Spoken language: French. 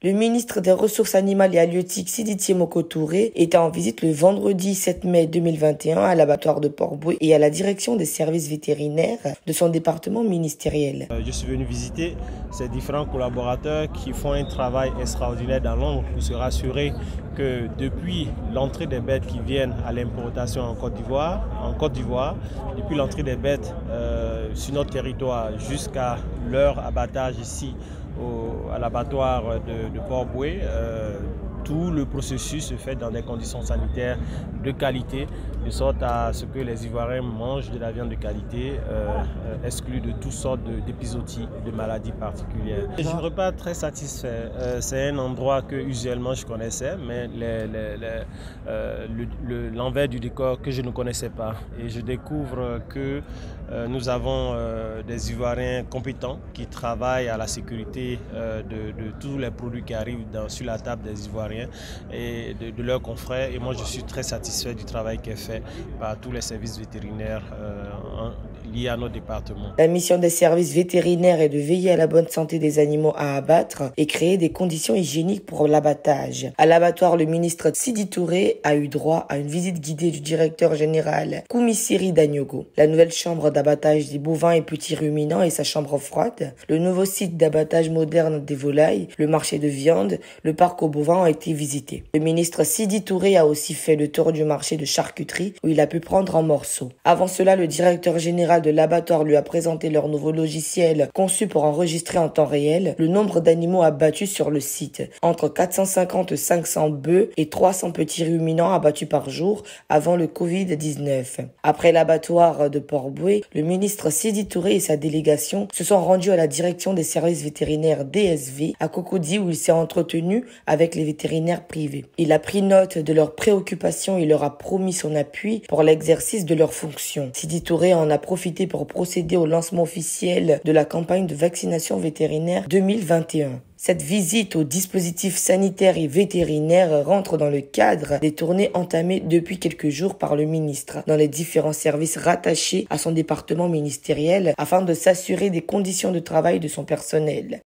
Le ministre des Ressources animales et halieutiques Sidi Thiemoko Touré était en visite le vendredi 7 mai 2021 à l'abattoir de Port-Boué et à la direction des services vétérinaires de son département ministériel. Je suis venu visiter ces différents collaborateurs qui font un travail extraordinaire dans l'ombre pour se rassurer que depuis l'entrée des bêtes qui viennent à l'importation en Côte d'Ivoire, depuis l'entrée des bêtes sur notre territoire jusqu'à leur abattage ici à l'abattoir de Port-Boué, tout le processus se fait dans des conditions sanitaires de qualité, de sorte à ce que les Ivoiriens mangent de la viande de qualité, exclus de toutes sortes d'épizooties et de maladies particulières. Je ne suis pas très satisfait. C'est un endroit que usuellement je connaissais, mais l'envers du décor que je ne connaissais pas. Et je découvre que nous avons des Ivoiriens compétents qui travaillent à la sécurité de tous les produits qui arrivent sur la table des Ivoiriens et de leurs confrères. Et moi, je suis très satisfait du travail qui est fait par tous les services vétérinaires liés à notre département. La mission des services vétérinaires est de veiller à la bonne santé des animaux à abattre et créer des conditions hygiéniques pour l'abattage. À l'abattoir, le ministre Sidi Touré a eu droit à une visite guidée du directeur général Koumissiri Danyogo. La nouvelle chambre d'abattage des bovins et petits ruminants et sa chambre froide, le nouveau site d'abattage moderne des volailles, le marché de viande, le parc aux bovins ont été visités. Le ministre Sidi Touré a aussi fait le tour du marché de charcuterie où il a pu prendre en morceaux. Avant cela, le directeur général de l'abattoir lui a présenté leur nouveau logiciel conçu pour enregistrer en temps réel le nombre d'animaux abattus sur le site, entre 450 et 500 bœufs et 300 petits ruminants abattus par jour avant le Covid-19. Après l'abattoir de Port-Boué, le ministre Sidi Touré et sa délégation se sont rendus à la direction des services vétérinaires DSV à Cocody où il s'est entretenu avec les vétérinaires privés. Il a pris note de leurs préoccupations et leur a promis son appui pour l'exercice de leurs fonctions. Sidi Touré en a profité pour procéder au lancement officiel de la campagne de vaccination vétérinaire 2021. Cette visite au dispositif sanitaire et vétérinaire rentre dans le cadre des tournées entamées depuis quelques jours par le ministre dans les différents services rattachés à son département ministériel afin de s'assurer des conditions de travail de son personnel.